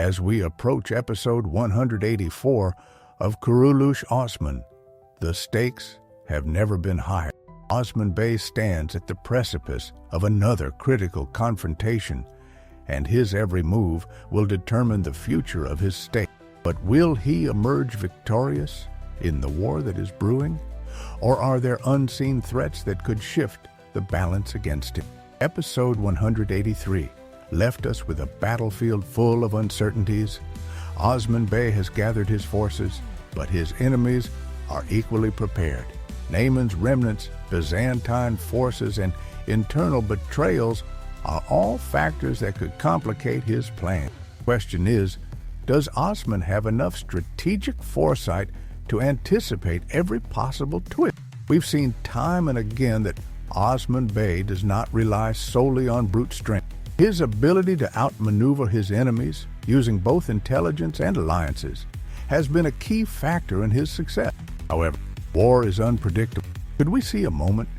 as we approach episode 184 of Kuruluş Osman. The stakes have never been higher. Osman Bey stands at the precipice of another critical confrontation, and his every move will determine the future of his state. But will he emerge victorious in the war that is brewing? Or are there unseen threats that could shift the balance against him? Episode 183 left us with a battlefield full of uncertainties. Osman Bey has gathered his forces, but his enemies are equally prepared. Naaman's remnants, Byzantine forces, and internal betrayals are all factors that could complicate his plan. The question is, does Osman have enough strategic foresight to anticipate every possible twist? We've seen time and again that Osman Bey does not rely solely on brute strength. His ability to outmaneuver his enemies, using both intelligence and alliances, has been a key factor in his success. However, war is unpredictable. Could we see a moment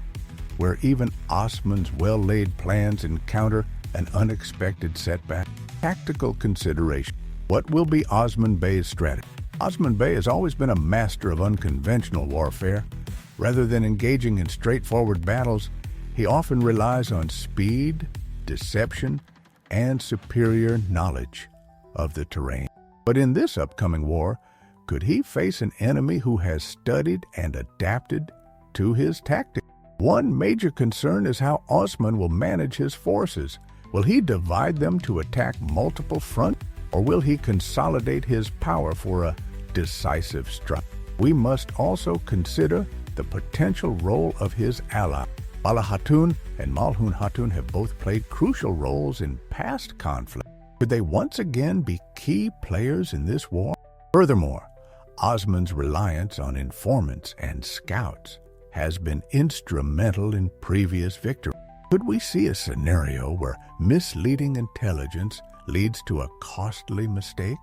where even Osman's well-laid plans encounter an unexpected setback? Tactical consideration. What will be Osman Bey's strategy? Osman Bey has always been a master of unconventional warfare. Rather than engaging in straightforward battles, he often relies on speed, deception, and superior knowledge of the terrain. But in this upcoming war, could he face an enemy who has studied and adapted to his tactics? One major concern is how Osman will manage his forces. Will he divide them to attack multiple fronts, or will he consolidate his power for a decisive strike? We must also consider the potential role of his ally. Bala Hatun and Malhun Hatun have both played crucial roles in past conflicts. Could they once again be key players in this war? Furthermore, Osman's reliance on informants and scouts has been instrumental in previous victories. Could we see a scenario where misleading intelligence leads to a costly mistake?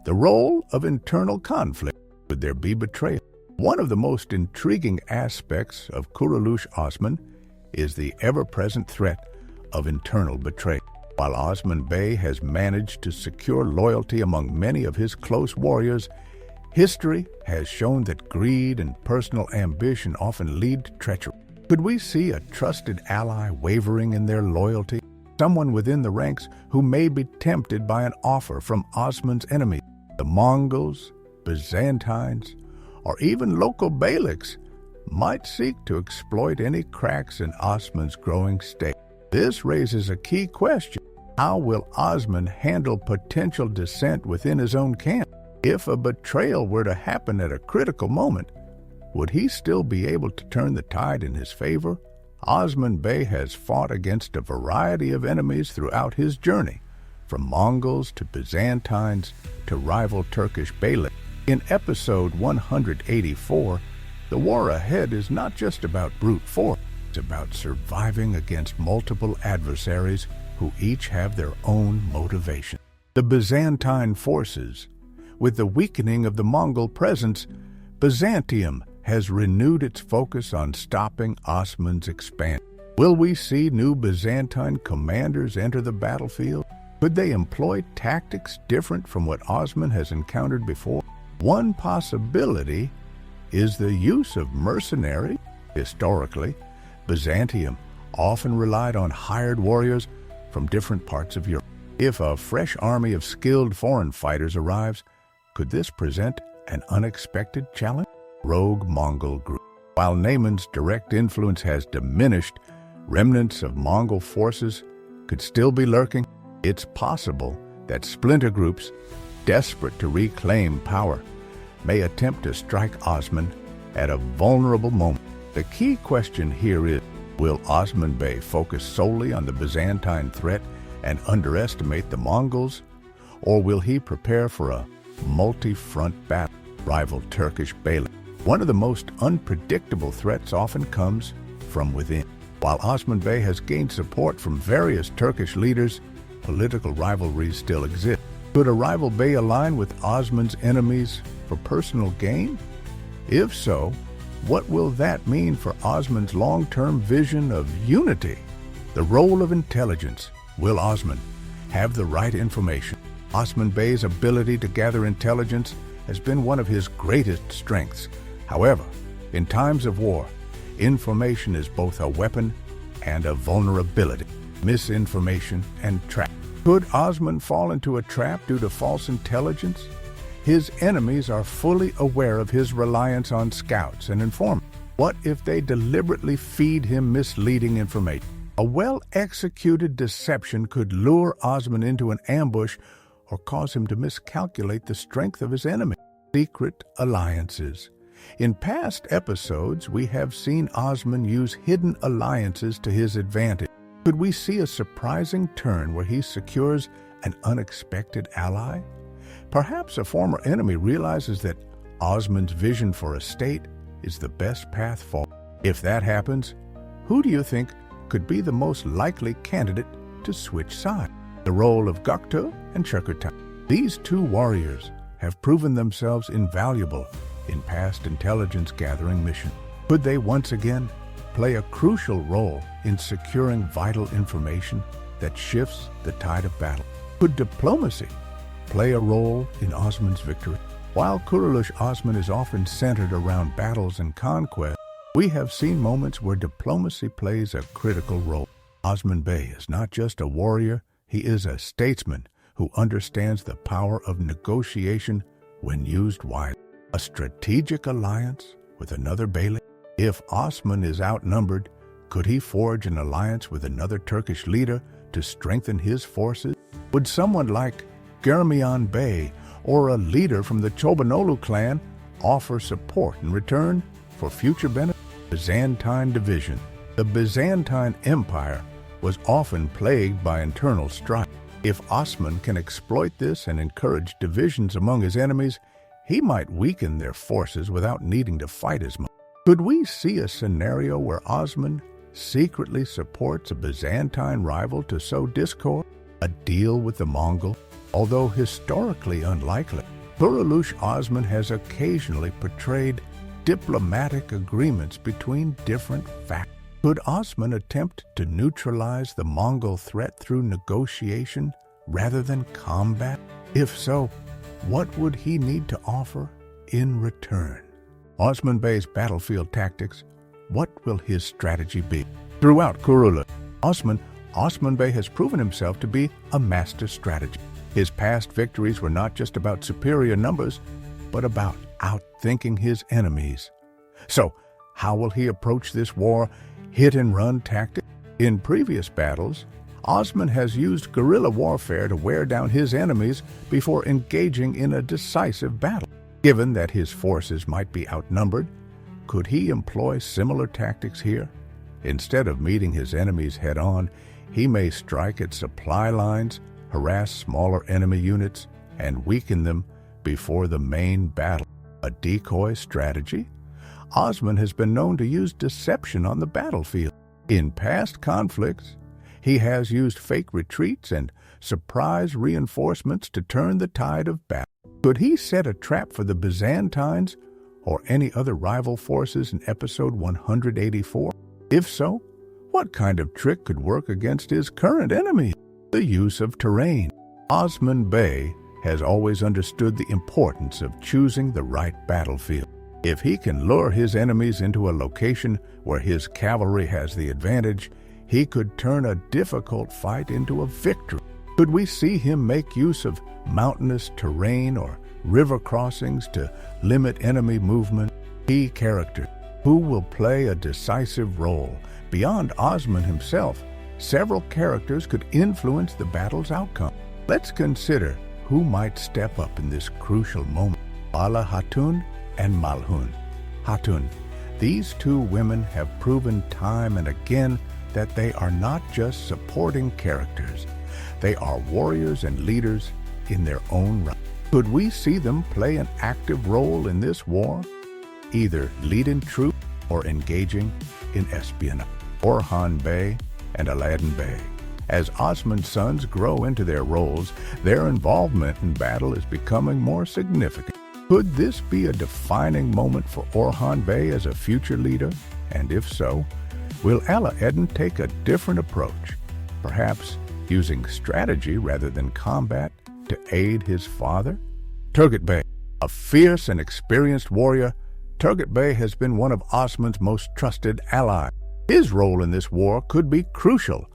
The role of internal conflict. Could there be betrayal? One of the most intriguing aspects of Kuruluş Osman is the ever-present threat of internal betrayal. While Osman Bey has managed to secure loyalty among many of his close warriors, history has shown that greed and personal ambition often lead to treachery. Could we see a trusted ally wavering in their loyalty? Someone within the ranks who may be tempted by an offer from Osman's enemies. The Mongols, Byzantines, or even local beyliks might seek to exploit any cracks in Osman's growing state. This raises a key question. How will Osman handle potential dissent within his own camp? If a betrayal were to happen at a critical moment, would he still be able to turn the tide in his favor? Osman Bey has fought against a variety of enemies throughout his journey, from Mongols to Byzantines to rival Turkish beyliks. In episode 184, the war ahead is not just about brute force. It's about surviving against multiple adversaries who each have their own motivation. The Byzantine forces. With the weakening of the Mongol presence, Byzantium has renewed its focus on stopping Osman's expansion. Will we see new Byzantine commanders enter the battlefield? Could they employ tactics different from what Osman has encountered before? One possibility is the use of mercenaries. Historically, Byzantium often relied on hired warriors from different parts of Europe. If a fresh army of skilled foreign fighters arrives, could this present an unexpected challenge? Rogue Mongol group. While Naaman's direct influence has diminished, remnants of Mongol forces could still be lurking. It's possible that splinter groups, desperate to reclaim power, may attempt to strike Osman at a vulnerable moment. The key question here is, will Osman Bey focus solely on the Byzantine threat and underestimate the Mongols? Or will he prepare for a multi-front battle, rival Turkish beylik? One of the most unpredictable threats often comes from within. While Osman Bey has gained support from various Turkish leaders, political rivalries still exist. Could a rival bey align with Osman's enemies for personal gain? If so, what will that mean for Osman's long-term vision of unity? The role of intelligence. Will Osman have the right information Osman Bey's ability to gather intelligence has been one of his greatest strengths. However, in times of war, information is both a weapon and a vulnerability. Misinformation and trap. Could Osman fall into a trap due to false intelligence? His enemies are fully aware of his reliance on scouts and informants. What if they deliberately feed him misleading information? A well-executed deception could lure Osman into an ambush or cause him to miscalculate the strength of his enemy. Secret alliances. In past episodes, we have seen Osman use hidden alliances to his advantage. Could we see a surprising turn where he secures an unexpected ally? Perhaps a former enemy realizes that Osman's vision for a state is the best path forward. If that happens, who do you think could be the most likely candidate to switch sides? The role of Göktuğ and Çakırtaş. These two warriors have proven themselves invaluable in past intelligence-gathering missions. Could they once again play a crucial role in securing vital information that shifts the tide of battle? Could diplomacy play a role in Osman's victory? While Kuruluş Osman is often centered around battles and conquest, we have seen moments where diplomacy plays a critical role. Osman Bey is not just a warrior, he is a statesman who understands the power of negotiation when used wisely. A strategic alliance with another beylik? If Osman is outnumbered, could he forge an alliance with another Turkish leader to strengthen his forces? Would someone like Germiyan Bey or a leader from the Çobanolu clan offer support in return for future benefits? Byzantine division. The Byzantine Empire was often plagued by internal strife. If Osman can exploit this and encourage divisions among his enemies, he might weaken their forces without needing to fight as much. Could we see a scenario where Osman secretly supports a Byzantine rival to sow discord? A deal with the Mongol? Although historically unlikely, Kuruluş Osman has occasionally portrayed diplomatic agreements between different factions. Could Osman attempt to neutralize the Mongol threat through negotiation rather than combat? If so, what would he need to offer in return? Osman Bey's battlefield tactics. What will his strategy be? Throughout Kuruluş Osman Bey has proven himself to be a master strategist. His past victories were not just about superior numbers, but about outthinking his enemies. So, how will he approach this war hit-and-run tactic? In previous battles, Osman has used guerrilla warfare to wear down his enemies before engaging in a decisive battle. Given that his forces might be outnumbered, could he employ similar tactics here? Instead of meeting his enemies head-on, he may strike at supply lines, harass smaller enemy units, and weaken them before the main battle. A decoy strategy? Osman has been known to use deception on the battlefield. In past conflicts, he has used fake retreats and surprise reinforcements to turn the tide of battle. Could he set a trap for the Byzantines or any other rival forces in episode 184? If so, what kind of trick could work against his current enemies? The use of terrain. Osman Bey has always understood the importance of choosing the right battlefield. If he can lure his enemies into a location where his cavalry has the advantage, he could turn a difficult fight into a victory. Could we see him make use of mountainous terrain or river crossings to limit enemy movement? Key characters. Who will play a decisive role? Beyond Osman himself, several characters could influence the battle's outcome. Let's consider who might step up in this crucial moment. Ala Hatun and Malhun. Hatun. These two women have proven time and again that they are not just supporting characters. They are warriors and leaders in their own right. Could we see them play an active role in this war? Either leading troops or engaging in espionage. Orhan Bey and Aladdin Bey. As Osman's sons grow into their roles, their involvement in battle is becoming more significant. Could this be a defining moment for Orhan Bey as a future leader? And if so, will Aladdin take a different approach, perhaps using strategy rather than combat to aid his father? Turgut Bey, a fierce and experienced warrior, Turgut Bey has been one of Osman's most trusted allies. His role in this war could be crucial,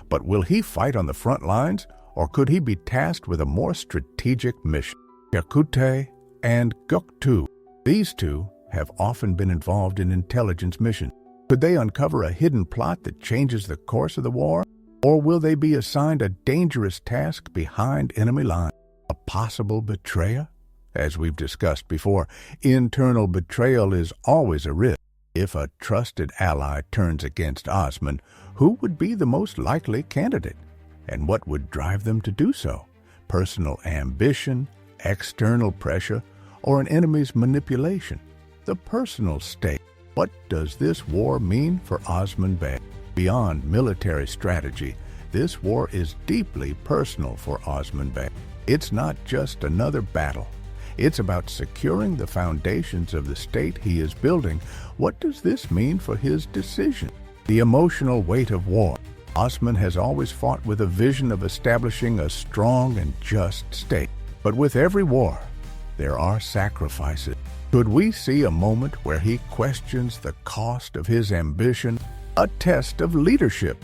but will he fight on the front lines, or could he be tasked with a more strategic mission? Yakute and Göktuğ, these two have often been involved in intelligence missions. Could they uncover a hidden plot that changes the course of the war? Or will they be assigned a dangerous task behind enemy lines? A possible betrayer? As we've discussed before, internal betrayal is always a risk. If a trusted ally turns against Osman, who would be the most likely candidate? And what would drive them to do so? Personal ambition, external pressure, or an enemy's manipulation? The personal stake. What does this war mean for Osman Bey? Beyond military strategy, this war is deeply personal for Osman Bey. It's not just another battle. It's about securing the foundations of the state he is building. What does this mean for his decision? The emotional weight of war. Osman has always fought with a vision of establishing a strong and just state. But with every war, there are sacrifices. Could we see a moment where he questions the cost of his ambition? A test of leadership.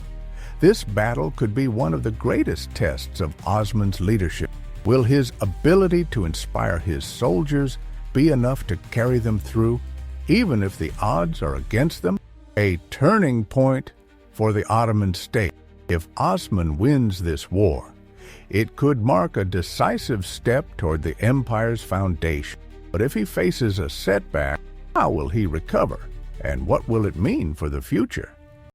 This battle could be one of the greatest tests of Osman's leadership. Will his ability to inspire his soldiers be enough to carry them through, even if the odds are against them? A turning point for the Ottoman state. If Osman wins this war, it could mark a decisive step toward the empire's foundation. But if he faces a setback, how will he recover? And what will it mean for the future?